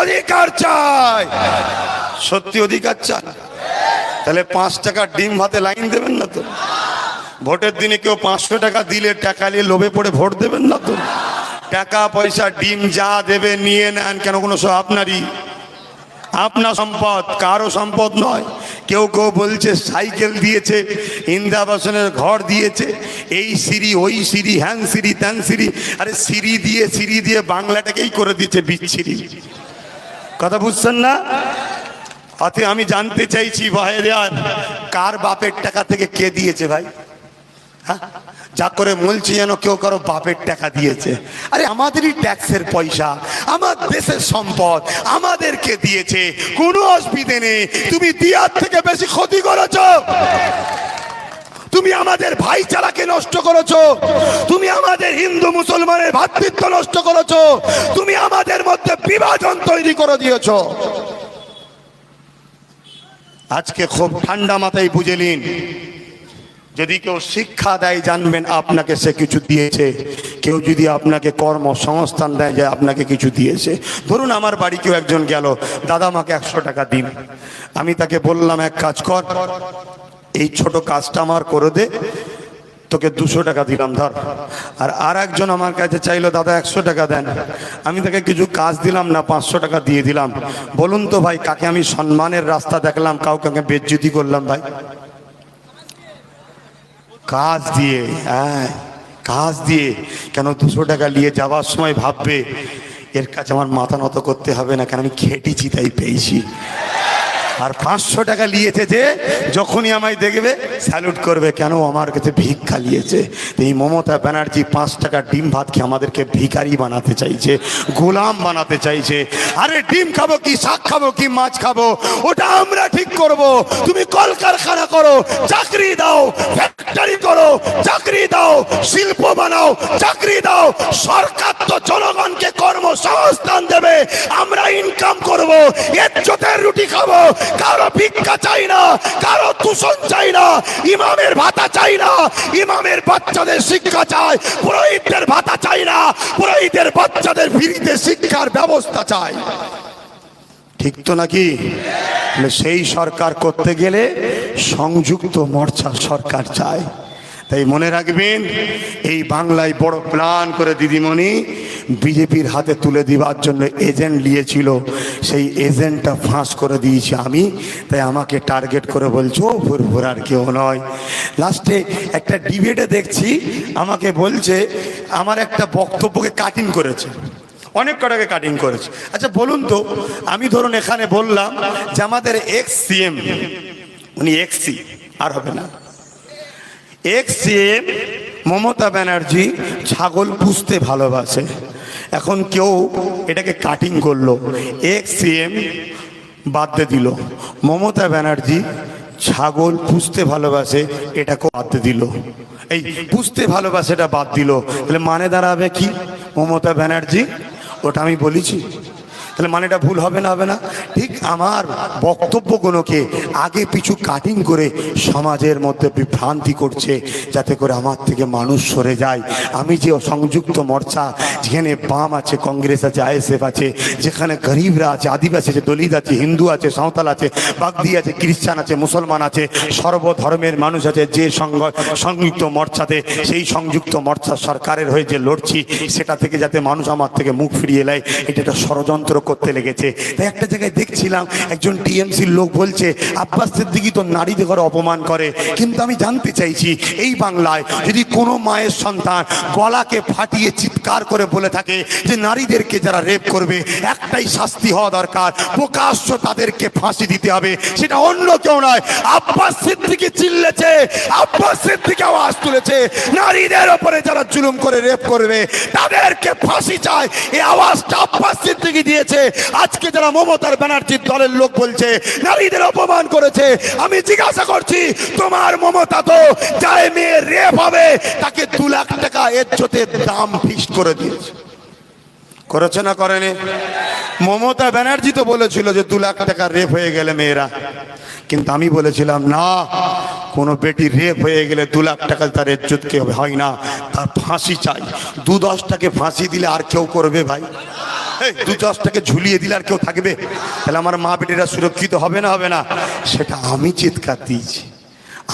অধিকার চাই। সত্যি অধিকার চান? তাহলে 5 টাকার ডিম ভাতে লাইন দেবেন না তো? ভোটের দিনে কেউ 500 টাকা দিলে টাকা নিয়ে লোভে পড়ে ভোট দেবেন না তো? টাকা পয়সা ডিম যা দেবে নিয়ে নেন, কেন? কোনো সব আপনারই, আপনার সম্পদ, কারো সম্পদ নয়। কেউ কেউ বলছে সাইকেল দিয়েছে, ইন্দিরাবাসনের ঘর দিয়েছে, এই সিঁড়ি ওই সিঁড়ি, হ্যান সিঁড়ি ত্যান সিঁড়ি। আরে সিঁড়ি দিয়ে বাংলাটাকেই করে দিচ্ছে বিচ্ছিরি। কথা বুঝছেন না? অতএব আমি জানতে চাইছি ভাইরে, আর কার বাপের টাকা থেকে কে দিয়েছে ভাই? হ্যাঁ, যা করে বলছি যেন কেউ কারো বাপের টাকা দিয়েছে। আরে আমাদেরই ট্যাক্সের পয়সা, আমার দেশের সম্পদ, আমাদেরকে দিয়েছে, কোনো অসুবিধে নেই। তুমি দিয়ার থেকে বেশি ক্ষতি করেছো। তুমি আমাদের ভাইচারাকে নষ্ট করেছো, তুমি আমাদের হিন্দু মুসলমানের ভ্রাতৃত্ব নষ্ট করেছো, তুমি আমাদের মধ্যে বিভাজন তৈরি করে দিয়েছো। আজকে খুব ঠান্ডা মাথায় বুঝে নিন, যদি কেউ শিক্ষা দেয় জানবেন আপনাকে সে কিছু দিয়েছে। কেউ যদি আপনাকে কর্মসংস্থান দেয় যে আপনাকে কিছু দিয়েছে। ধরুন আমার বাড়ি কেউ একজন গেল, দাদা আমাকে 100 টাকা দিন। আমি তাকে বললাম এক কাজ কর, এই ছোট কাজটা আমার করে দে, তোকে 200 টাকা দিলাম ধর। আর একজন আমার কাছে চাইলো, দাদা 100 টাকা দেন। আমি তাকে কিছু কাজ দিলাম না, 500 টাকা দিয়ে দিলাম। বলুন তো ভাই, কাকে আমি সম্মানের রাস্তা দেখলাম, কাউকে আমি বেজ্জতি করলাম ভাই? কাজ দিয়ে, হ্যাঁ কাজ দিয়ে। কেন 200 টাকা নিয়ে যাওয়ার সময় ভাববে এর কাছে আমার মাথা নত করতে হবে না, কেন আমি খেটেছি তাই পেয়েছি। আর 500 টাকা নিয়েছে যে, যখনই আমায় দেখবে স্যালুট করবে, কেন আমার কাছে ভিক্ষা নিয়েছে। এই মমতা ব্যানার্জি 5 টাকার ডিম ভাত খেয়ে আমাদেরকে ভিখারি বানাতে চাইছে, গোলাম বানাতে চাইছে। আরে ডিম খাবো কি, শাক খাবো কি, মাছ খাবো, ওটা আমরা ঠিক করব। তুমি কলকারখানা করো, চাকরি দাও, ফ্যাক্টরি করো, চাকরি দাও, শিল্প বানাও, চাকরি দাও। সরকার তো জনগণকে কর্মসংস্থান দেবে, আমরা ইনকাম করব, ইজ্জতের রুটি খাবো। কারো ভিক্ষা চাই না, কারো দূষণ চাই না, ইমামের ভাতা চাই না, ইমামের বাচ্চাদের শিক্ষা চাই। পুরোহিতদের ভাতা চাই না, পুরোহিতের বাচ্চাদের ফ্রিতে শিক্ষার ব্যবস্থা চাই। ঠিক তো নাকি? সেই সরকার করতে গেলে সংযুক্ত মোর্চা সরকার চায়। তাই মনে রাখবেন, এই বাংলায় বড় প্ল্যান করে দিদিমণি বিজেপির হাতে তুলে দিবার জন্য এজেন্ট নিয়েছিল, সেই এজেন্টটা ফাঁস করে দিয়েছি আমি। তাই আমাকে টার্গেট করে বলছো ভুর আর কেউ নয়। লাস্টে একটা ডিবেটে দেখছি আমাকে বলছে আমার একটা বক্তব্যকে কাটিং করেছে, অনেক কটাকে কাটিং করেছে। আচ্ছা বলুন তো, আমি ধরুন এখানে বললাম যে আমাদের এক্স সিএম, উনি এক্সি আর হবে না, এক্স সিএম মমতা ব্যানার্জি ছাগল পুষতে ভালোবাসে। এখন কেউ এটাকে কাটিং করলো, এক্স সিএম বাদ দিয়ে দিল, মমতা ব্যানার্জি ছাগল পুষতে ভালোবাসে এটাকে বাদ দিয়ে দিল। এই পুষতে ভালোবাসে এটা বাদ দিল, তাহলে মানে দাঁড়াবে কি? মমতা ব্যানার্জি, ওটা আমি বলেছি, তাহলে মানেটা ভুল হবে না? হবে না? ঠিক আমার বক্তব্যগুলোকে আগে পিছু কাটিং করে সমাজের মধ্যে বিভ্রান্তি করছে, যাতে করে আমার থেকে মানুষ সরে যায়। আমি যে সংযুক্ত মোর্চা, যেখানে বাম আছে, কংগ্রেস আছে, আইএসএফ আছে, যেখানে গরিবরা আছে, আদিবাসী আছে, দলিত আছে, হিন্দু আছে, সাঁওতাল আছে, বাগদি আছে, খ্রিস্টান আছে, মুসলমান আছে, সর্বধর্মের মানুষ আছে, যে সংযুক্ত মোর্চাতে, সেই সংযুক্ত মোর্চা সরকারের হয়ে যে লড়ছি, সেটা থেকে যাতে মানুষ আমার থেকে মুখ ফিরিয়ে নেয়, এটা একটা ষড়যন্ত্র করতে লেগেছে। তাই একটা জায়গায় দেখছিলাম একজন টিএমসির লোক বলছে আব্বাস সিদ্দিকী তো নারীদের ঘরে অপমান করে। কিন্তু আমি জানতে চাইছি, এই বাংলায় যদি কোনো মায়ের সন্তান গলাকে ফাটিয়ে চিৎকার করে বলে থাকে যে নারীদেরকে যারা রেপ করবে একটাই শাস্তি হওয়া দরকার, প্রকাশ্য তাদেরকে ফাঁসি দিতে হবে, সেটা অন্য কেউ নয়, আব্বাস সিদ্দিকী চিল্লেছে, আব্বাস সিদ্দিকী আওয়াজ তুলেছে, নারীদের উপরে যারা জুলুম করে রেপ করবে তাদেরকে ফাঁসি চায়। এই আওয়াজটা আব্বাস সিদ্দিকী দিয়েছে। আজকে যারা মমতার ব্যানার্জির দলের লোক বলছে নারীদের অপমান করেছে, আমি জিজ্ঞাসা করছি, তোমার মমতা তো যাই মেয়ে রেপ হবে তাকে 2 লাখ টাকা ইজ্জতের দাম ফিক্সড করে দিয়েছে, করেছে না করেনি? মমতা ব্যানার্জি তো বলেছিল যে 2 লাখ টাকা রেপ হয়ে গেলে মেয়েরা, কিন্তু আমি বলেছিলাম না, কোনো বেটি রেপ হয়ে গেলে 2 লাখ টাকা তার ইজ্জত কে হয় না, তার ফাঁসি চাই। 2-10টাকে ফাঁসি দিলে আর কেউ করবে ভাই? এই 2-10টাকে ঝুলিয়ে দিলে আর কেউ থাকবে? তাহলে আমার মা বেটিরা সুরক্ষিত হবে না হবে না? সেটা আমি চিৎকার দিয়েছি,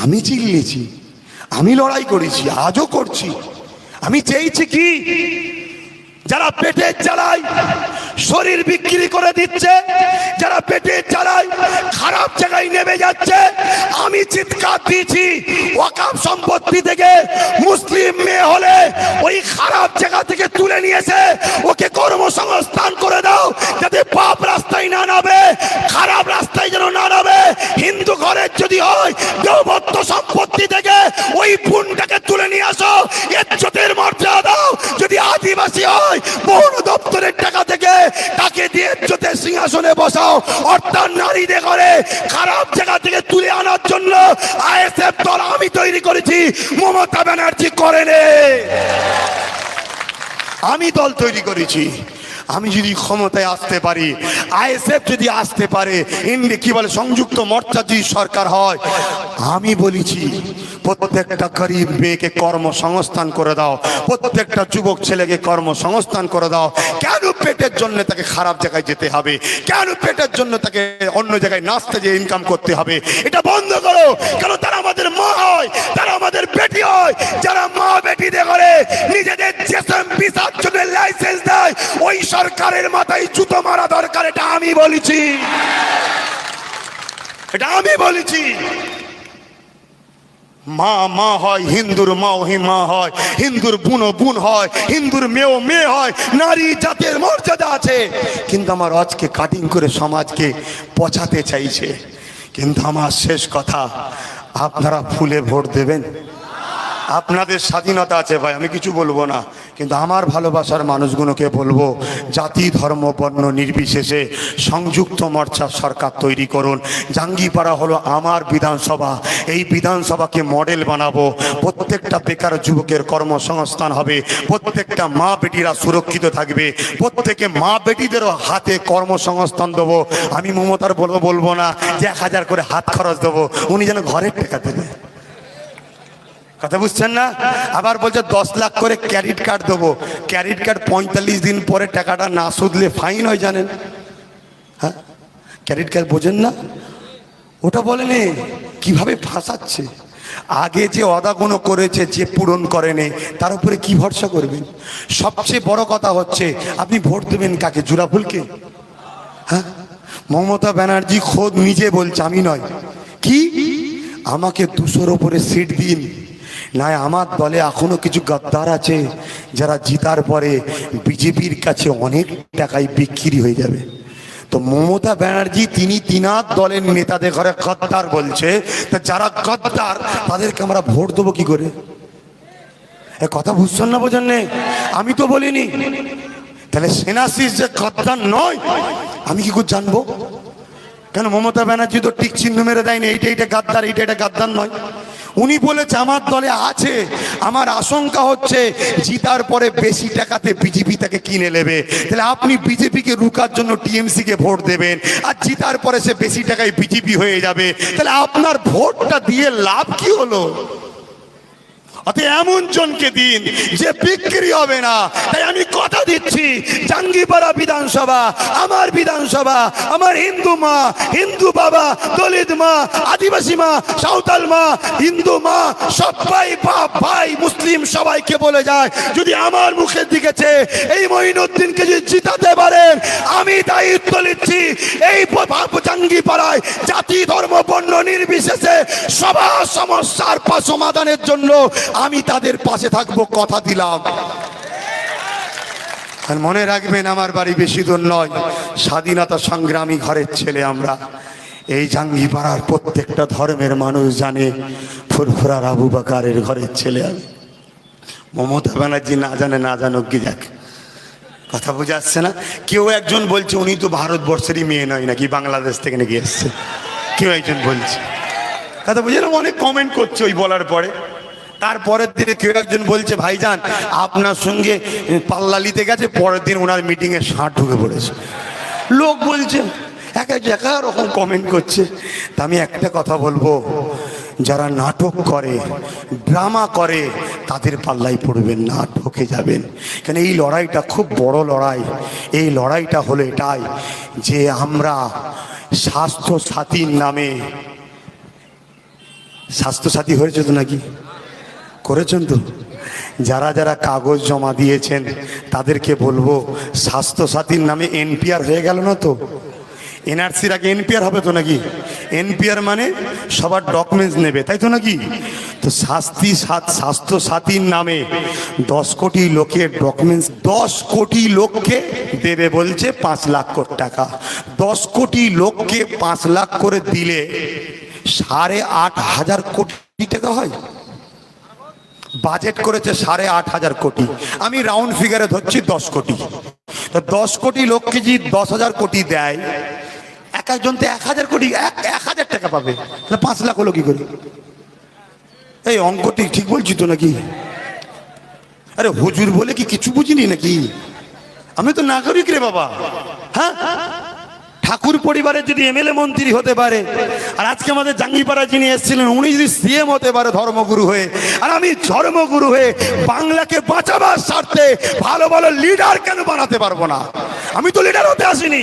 আমি চিল্লেছি, আমি লড়াই করেছি, আজও করছি। আমি চেয়েছি কি, যারা পেটের জ্বালায় শরীর বিক্রি করে দিচ্ছে, যারা পেটের জ্বালায় খারাপ জায়গায় নেমে যাচ্ছে, আমি চিৎকার দিয়েছি ওয়াকফ সম্পত্তি থেকে মুসলিম মেয়ে হলে ওই খারাপ জায়গা থেকে তুলে নিয়েছে ওকে কর্মসংস্থান করে দাও, যাতে পাপ রাস্তায় না নামে, খারাপ রাস্তায় যেন না নামে। হিন্দু ঘরের যদি হয় দেবত্ব সম্পত্তি থেকে ওই বোনটাকে তুলে নিয়ে আসো, ইজ্জতের মর্যাদা দাও। যদি আদিবাসী হয় বন দপ্তরের টাকা থেকে তাকে দিয়ে ইজ্জতের সিংহাসনে বসাও। অর্থাৎ নারীদের ঘরে খারাপ জায়গা থেকে তুলে আনার জন্য আইএসএফ দল আমি তৈরি করেছি, মমতা ব্যানার্জি করেনি। আমি দল তৈরি করেছি। আমি যদি ক্ষমতায় আসতে পারি, আইএসএফ যদি আসতে পারে, কি বলে সংযুক্ত মোর্চা যদি সরকার হয়, আমি বলেছি প্রত্যেকটা গরিব মেয়েকে কর্মসংস্থান করে দাও, প্রত্যেকটা যুবক ছেলেকে কর্মসংস্থান করে দাও। কেন পেটের জন্য তাকে খারাপ জায়গায় যেতে হবে? কেন পেটের জন্য তাকে অন্য জায়গায় নাচতে যে ইনকাম করতে হবে? এটা বন্ধ করো। কেন তারা আমাদের মা হয়, তারা আমাদের বেটি হয়। যারা মা বেটিদের করে নিজেদের জেসেম ভিসার জন্য লাইসেন্স দেয়, ওই সরকারের মাথায় জুতো মারা দরকার। এটা আমি বলেছি, এটা আমি বলেছি। মা মা হয়, হিন্দুর মাও মা হয়, হিন্দুর বোনও বোন হয়, হিন্দুর মেয়েও মেয়ে হয়। নারী জাতের মর্যাদা আছে, কিন্তু আমার আজকে কাটিং করে সমাজকে পচাতে চাইছে। কিন্তু আমার শেষ কথা, আপনারা ফুলে ভোট দেবেন। আপনাদের স্বাধীনতা আছে ভাই, আমি কিছু বলবো না, কিন্তু আমার ভালোবাসার মানুষগুলোকে বলবো, জাতি ধর্ম বর্ণ নির্বিশেষে সংযুক্ত মোর্চা সরকার তৈরি করুন। জাঙ্গিপাড়া হলো আমার বিধানসভা, এই বিধানসভাকে মডেল বানাবো। প্রত্যেকটা বেকার যুবকের কর্মসংস্থান হবে, প্রত্যেকটা মা বেটিরা সুরক্ষিত থাকবে, প্রত্যেকে মা বেটিদেরও হাতে কর্মসংস্থান দেবো। আমি মমতার বলবো না যে 1000 করে হাত খরচ দেবো, উনি যেন ঘরের টাকা দেবে। কথা বুঝছেন না? আবার বলছে 10 লাখ করে ক্রেডিট কার্ড দেবো। ক্রেডিট কার্ড 45 দিন পরে টাকাটা না শুধলে ফাইন হয়, জানেন? হ্যাঁ, ক্রেডিট কার্ড বোঝেন না? ওটা বলেনি, কিভাবে ফাঁসাচ্ছে। আগে যে অদাগুনো করেছে, যে পূরণ করেনি, তার উপরে কি ভরসা করবেন? সবচেয়ে বড় কথা হচ্ছে, আপনি ভোট দেবেন কাকে? জুরাফুলকে? হ্যাঁ, মমতা ব্যানার্জি খোদ নিজে বলছে, আমি নয়। কি আমাকে 200-র উপরে সিট দিন, নাই আমার দলে এখনো কিছু গদ্দার আছে যারা জিতার পরে বিজেপির কাছে অনেক টাকায় বিক্রি হয়ে যাবে। তো মমতা ব্যানার্জি তিনি তিনার দলের নেতাদের ঘরে গদ্দার বলছে, তা যারা গদ্দার তাদেরকে আমরা ভোট দেবো কি করে? এ কথা বুঝছেন না? বোঝেন না? আমি তো বলিনি। তাহলে সেনাশিস যে গদ্দার নয়, আমি কি করে জানবো? কেন মমতা ব্যানার্জি তো টিক চিহ্ন মেরে দেয়নি এইটা এইটা গাদ্দার, এইটা এটা গাদ্দার নয়। উনি বলেছে আমার দলে আছে। আমার আশঙ্কা হচ্ছে জিতার পরে বেশি টাকাতে বিজেপি তাকে কিনে নেবে। তাহলে আপনি বিজেপিকে রুকার জন্য টিএমসি কে ভোট দেবেন, আর জিতার পরে সে বেশি টাকায় বিজেপি হয়ে যাবে। তাহলে আপনার ভোটটা দিয়ে লাভ কি হলো? অতএব এমন জনকে দিন যে বিক্রি হবে না। তাই আমি কথা দিচ্ছি, জাঙ্গিপাড়া বিধানসভা আমার বিধানসভা। আমার হিন্দু মা, হিন্দু বাবা, দলিত মা, আদিবাসী মা, সাঁওতাল মা, হিন্দু মা, সবাই বাপ ভাই মুসলিম সবাইকে বলে যায়, যদি আমার মুখের দিকে চেয়ে এই মঈনুদ্দিনকে যদি জিতাতে পারেন, আমি দায়িত্ব নিচ্ছি এই জাঙ্গিপাড়ায় জাতি ধর্ম বর্ণ নির্বিশেষে সবার সমস্যার সমাধানের জন্য আমি তাদের পাশে থাকবো, কথা দিলাম। আর মনে রাখবেন, আমার বাড়ি বেশি দূর নয়, স্বাধীনতা সংগ্রামী ঘরের ছেলে আমরা। এই জাঙ্গিপাড়ার প্রত্যেকটা ধর্মের মানুষ জানে ফুরফুরার আবু বকরের ঘরের ছেলে আমি। মমতা ব্যানার্জি না জানে, না জানুক কি যাক। কথা বোঝা যাচ্ছে না? কেউ একজন বলছে উনি তো ভারতবর্ষেরই মেয়ে নয়, নাকি বাংলাদেশ থেকে নাকি এসছে, কেউ একজন বলছে। কথা বুঝে না? অনেক কমেন্ট করছে ওই বলার পরে। তারপরের দিনে কেউ একজন বলছে ভাইজান আপনার সঙ্গে পাল্লা নিতে গেছে, পরের দিন ওনার মিটিংয়ে ষাঁড় ঢুকে পড়েছে। লোক বলছে, এক এক রকম কমেন্ট করছে। তা আমি একটা কথা বলবো, যারা নাটক করে, ড্রামা করে, তাদের পাল্লাই পড়বেন না, ঠকে যাবেন। কেন এই লড়াইটা খুব বড় লড়াই। এই লড়াইটা হলো এটাই যে আমরা স্বাস্থ্য সাথীর নামে, স্বাস্থ্যসাথী হয়েছে তো নাকি, করেছেন তো? যারা যারা কাগজ জমা দিয়েছেন তাদেরকে বলবো, স্বাস্থ্যসাথীর নামে এনপিআর হয়ে গেল না তো? এনআরসির আগে এনপিআর হবে তো নাকি? এনপিআর মানে সবার ডকুমেন্টস নেবে, তাই তো নাকি? তো স্বাস্থ্যসাথীর নামে 10 কোটি লোকের ডকুমেন্টস 10 কোটি লোককে দেবে বলছে 5 লাখ কোটি টাকা। 10 কোটি লোককে 5 লাখ করে দিলে 8,500 কোটি টাকা হয়। বাজেট করেছে 8,500 কোটি, আমি রাউন্ড ফিগারে ধরছি 10 কোটি। তো 10 কোটি লোককে যদি 10,000 কোটি দেয়, এক একজন তো 1,000 কোটি 1,000 টাকা পাবে, তাহলে 5 লাখ হলো কি করে? এই অঙ্কটি ঠিক বলছি তো নাকি? আরে হুজুর বলে কি কিছু বুঝিনি নাকি? আমি তো নাগরিক রে বাবা। হ্যাঁ, ঠাকুর পরিবারের যদি এমএলএ মন্ত্রী হতে পারে, আর আজকে আমাদের জাঙ্গিপাড়া যিনি এসেছিলেন উনি যদি সিএম হতে পারে ধর্মগুরু হয়ে, আর আমি ধর্মগুরু হয়ে বাংলাকে বাঁচাবার স্বার্থে ভালো ভালো লিডার কেন বানাতে পারবো না? আমি তো লিডার হতে আসিনি,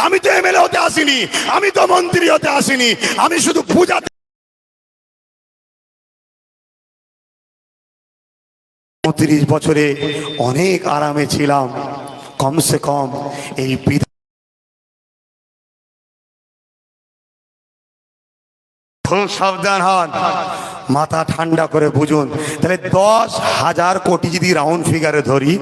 আমি তো এমএলএ হতে আসিনি, আমি তো মন্ত্রী হতে আসিনি, আমি শুধু পূজাতে। 30 বছরে অনেক আরামে ছিলাম, কমসে কম এই খুব সাবধান হন, মাথা ঠান্ডা করে বুঝুন। তাহলে 10,000 কোটি যদি রাউন্ড ফিগারে ধরি,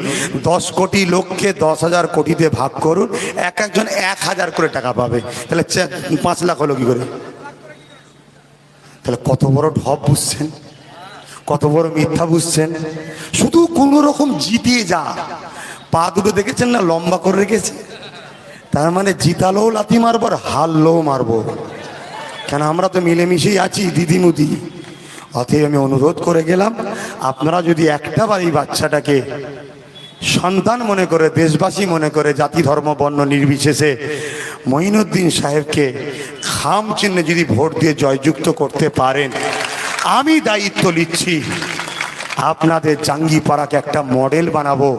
10 কোটি লোককে 10,000 কোটিতে ভাগ করুন, এক একজন 1,000 করে টাকা পাবে, তাহলে 5 লাখ হলো কি করে? তাহলে কত বড় ঢপ বুঝছেন, কত বড় মিথ্যা বুঝছেন? শুধু কোন রকম জিতিয়ে যা, পা দুটো দেখেছেন না লম্বা করে রেখেছে, তার মানে জিতালেও লাথি মারবো আর হারলেও মারবো। কেন আমরা তো মিলেমিশেই আছি দিদিমুদি। অতএব আমি অনুরোধ করে গেলাম, আপনারা যদি একটাবার এই বাচ্চাটাকে সন্তান মনে করে, দেশবাসী মনে করে, জাতি ধর্ম বর্ণ নির্বিশেষে মঈনুদ্দিন সাহেবকে খাম চিহ্নে যদি ভোট দিয়ে জয়যুক্ত করতে পারেন, আমি দায়িত্ব নিচ্ছি আপনাদের জাঙ্গিপাড়াকে একটা মডেল বানাবো,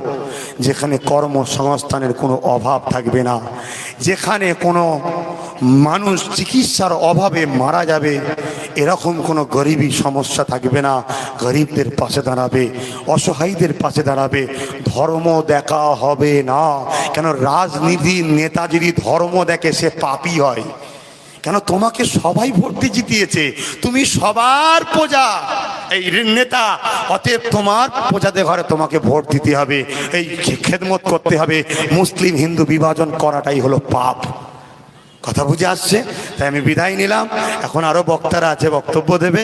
যেখানে কর্মসংস্থানের কোনো অভাব থাকবে না, যেখানে কোনো মানুষ চিকিৎসার অভাবে মারা যাবে এরকম কোনো গরিবী সমস্যা থাকবে না। গরিবদের পাশে দাঁড়াবে, অসহায়দের পাশে দাঁড়াবে, ধর্ম দেখা হবে না। কেন রাজনীতির নেতা যদি ধর্ম দেখে সে পাপী হয়। কেন তোমাকে সবাই ভোট দিয়ে জিতিয়েছে, তুমি সবার প্রজা, এই নেতা, অতএব তোমার প্রজাদের ঘরে তোমাকে ভোট দিতে হবে, এই খেদমত করতে হবে। মুসলিম হিন্দু বিভাজন করাটাই হলো পাপ। কথা বুঝে আসছে? তাই আমি বিদায় নিলাম, এখন আরো বক্তারা আছে বক্তব্য দেবে,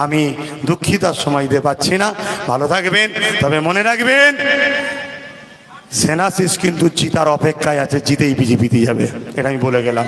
আমি দুঃখিত সময় দিতে পারছি না। ভালো থাকবেন, তবে মনে রাখবেন সেনাশিস কিন্তু জিতার অপেক্ষায় আছে, জিতেই বিজেপিতে যাবে, এটা আমি বলে গেলাম।